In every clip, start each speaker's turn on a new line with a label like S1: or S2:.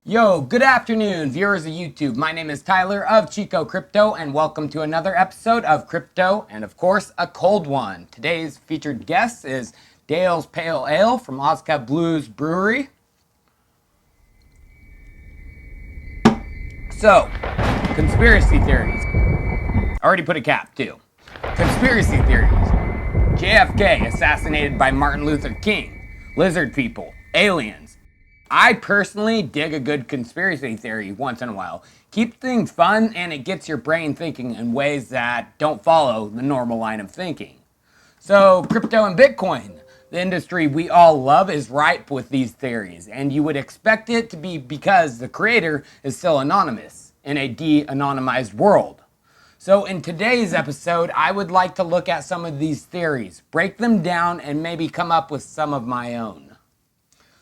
S1: Yo, good afternoon, viewers of YouTube. My name is Tyler of Chico Crypto, and welcome to another episode of Crypto, and of course, a cold one. Today's featured guest is Dale's Pale Ale from Ozca Blues Brewery. So, conspiracy theories. Already put a cap, too. Conspiracy theories. JFK assassinated by Martin Luther King. Lizard people. Aliens. I personally dig a good conspiracy theory once in a while. Keep things fun and it gets your brain thinking in ways that don't follow the normal line of thinking. So, crypto and Bitcoin. The industry we all love is ripe with these theories, and you would expect it to be because the creator is still anonymous in a de-anonymized world. So in today's episode, I would like to look at some of these theories, break them down, and maybe come up with some of my own.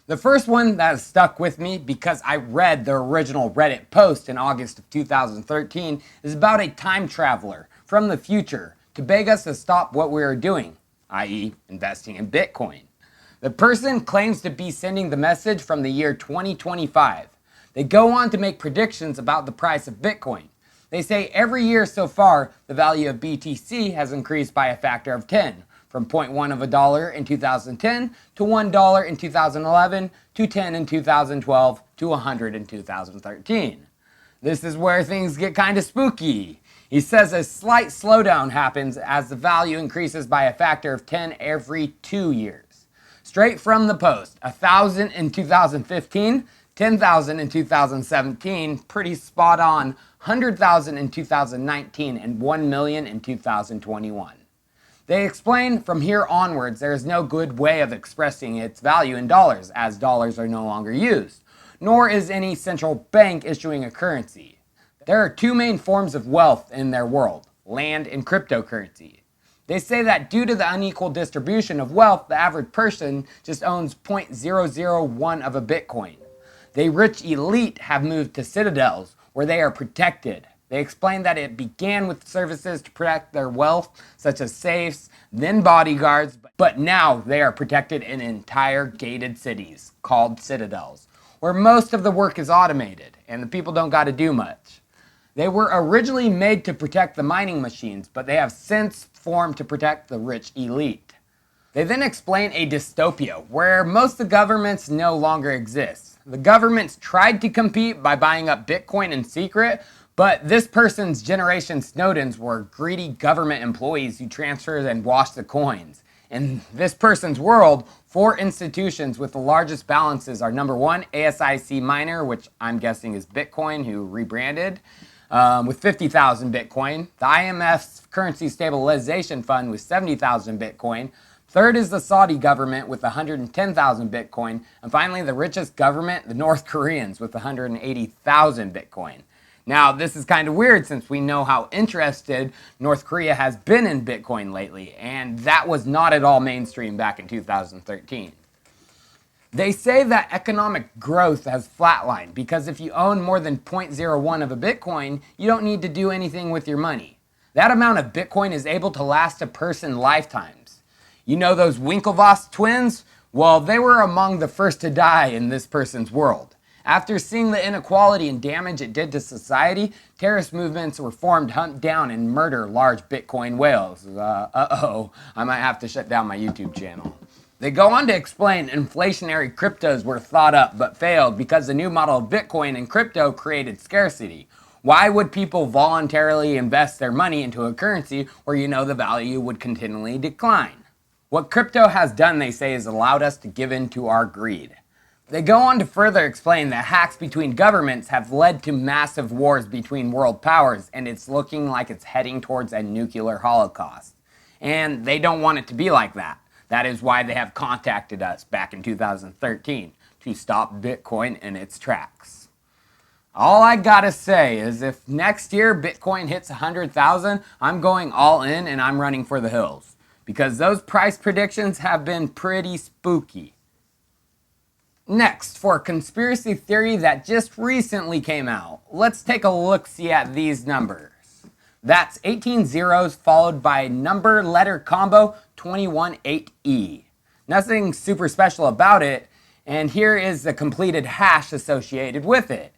S1: The first one that has stuck with me because I read the original Reddit post in August of 2013 is about a time traveler from the future to beg us to stop what we are doing, i.e. investing in Bitcoin. The person claims to be sending the message from the year 2025. They go on to make predictions about the price of Bitcoin. They say every year so far, the value of BTC has increased by a factor of 10. From 0.1 of a dollar in 2010 to $1 in 2011 to 10 in 2012 to 100 in 2013. This is where things get kind of spooky. He says a slight slowdown happens as the value increases by a factor of 10 every 2 years. Straight from the post, 1,000 in 2015, 10,000 in 2017, pretty spot on, 100,000 in 2019, and 1 million in 2021. They explain from here onwards there is no good way of expressing its value in dollars, as dollars are no longer used, nor is any central bank issuing a currency. There are two main forms of wealth in their world, land and cryptocurrency. They say that due to the unequal distribution of wealth, the average person just owns 0.001 of a Bitcoin. The rich elite have moved to Citadels, where they are protected. They explain that it began with services to protect their wealth, such as safes, then bodyguards, but now they are protected in entire gated cities, called Citadels, where most of the work is automated, and the people don't gotta do much. They were originally made to protect the mining machines, but they have since formed to protect the rich elite. They then explain a dystopia, where most of the governments no longer exist. The governments tried to compete by buying up Bitcoin in secret, but this person's generation Snowdens were greedy government employees who transferred and washed the coins. In this person's world, 4 institutions with the largest balances are number 1, ASIC Miner, which I'm guessing is Bitcoin, who rebranded, with 50,000 Bitcoin. The IMF's Currency Stabilization Fund with 70,000 Bitcoin. Third is the Saudi government with 110,000 Bitcoin. And finally, the richest government, the North Koreans, with 180,000 Bitcoin. Now, this is kind of weird since we know how interested North Korea has been in Bitcoin lately, and that was not at all mainstream back in 2013. They say that economic growth has flatlined because if you own more than 0.01 of a Bitcoin, you don't need to do anything with your money. That amount of Bitcoin is able to last a person lifetimes. You know those Winklevoss twins? Well, they were among the first to die in this person's world. After seeing the inequality and damage it did to society, terrorist movements were formed to hunt down and murder large Bitcoin whales. I might have to shut down my YouTube channel. They go on to explain inflationary cryptos were thought up but failed because the new model of Bitcoin and crypto created scarcity. Why would people voluntarily invest their money into a currency where you know the value would continually decline? What crypto has done, they say, is allowed us to give in to our greed. They go on to further explain that hacks between governments have led to massive wars between world powers, and it's looking like it's heading towards a nuclear holocaust. And they don't want it to be like that. That is why they have contacted us back in 2013 to stop Bitcoin in its tracks. All I gotta say is if next year Bitcoin hits 100,000, I'm going all in and I'm running for the hills. Because those price predictions have been pretty spooky. Next, for a conspiracy theory that just recently came out, let's take a look-see at these numbers. That's 18 zeros followed by number-letter combo 218E. Nothing super special about it. And here is the completed hash associated with it.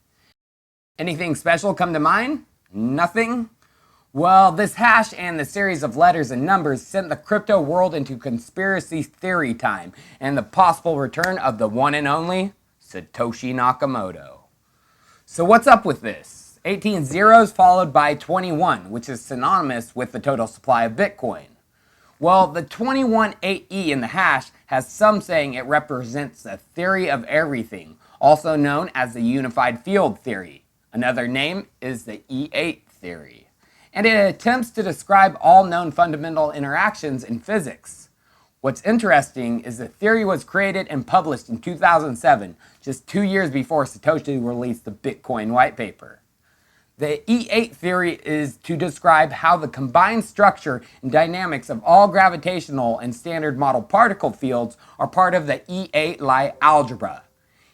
S1: Anything special come to mind? Nothing? Well, this hash and the series of letters and numbers sent the crypto world into conspiracy theory time and the possible return of the one and only Satoshi Nakamoto. So what's up with this? 18 zeros followed by 21, which is synonymous with the total supply of Bitcoin. Well, the 21-8E in the hash has some saying it represents the theory of everything, also known as the unified field theory. Another name is the E8 theory. And it attempts to describe all known fundamental interactions in physics. What's interesting is the theory was created and published in 2007, just 2 years before Satoshi released the Bitcoin white paper. The E8 theory is to describe how the combined structure and dynamics of all gravitational and standard model particle fields are part of the E8 Lie algebra.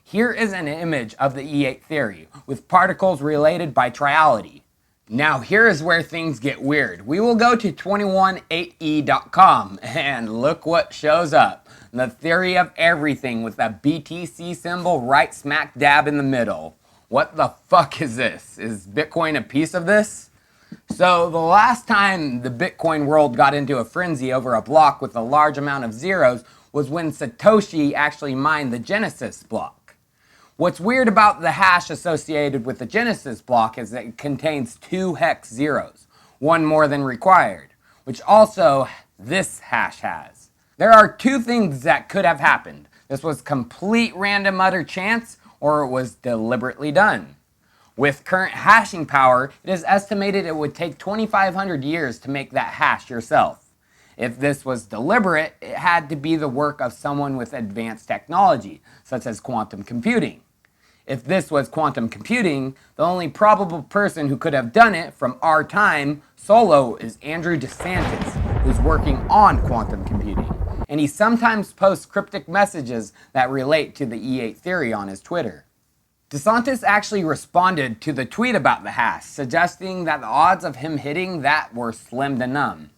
S1: Here is an image of the E8 theory, with particles related by triality. Now here is where things get weird. We will go to 218e.com and look what shows up. The theory of everything with a BTC symbol right smack dab in the middle. What the fuck is this? Is Bitcoin a piece of this? So the last time the Bitcoin world got into a frenzy over a block with a large amount of zeros was when Satoshi actually mined the Genesis block. What's weird about the hash associated with the Genesis block is that it contains 2 hex zeros, one more than required, which also this hash has. There are 2 things that could have happened. This was complete random utter chance, or it was deliberately done. With current hashing power, it is estimated it would take 2,500 years to make that hash yourself. If this was deliberate, it had to be the work of someone with advanced technology, such as quantum computing. If this was quantum computing, the only probable person who could have done it from our time solo is Andrew DeSantis, who's working on quantum computing. And he sometimes posts cryptic messages that relate to the E8 theory on his Twitter. DeSantis actually responded to the tweet about the hash, suggesting that the odds of him hitting that were slim to none.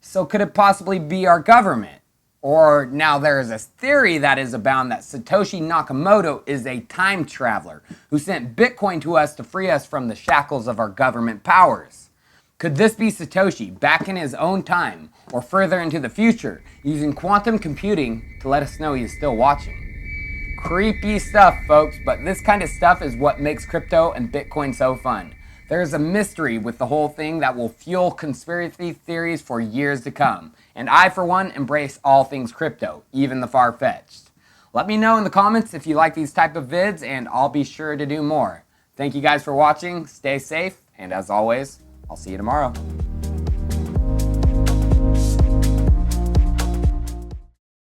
S1: So could it possibly be our government? Or now there is a theory that is abound that Satoshi Nakamoto is a time traveler who sent Bitcoin to us to free us from the shackles of our government powers. Could this be Satoshi back in his own time or further into the future using quantum computing to let us know he's still watching? Creepy stuff, folks, but this kind of stuff is what makes crypto and Bitcoin so fun. There is a mystery with the whole thing that will fuel conspiracy theories for years to come. And I, for one, embrace all things crypto, even the far-fetched. Let me know in the comments if you like these type of vids, and I'll be sure to do more. Thank you guys for watching, stay safe, and as always, I'll see you tomorrow.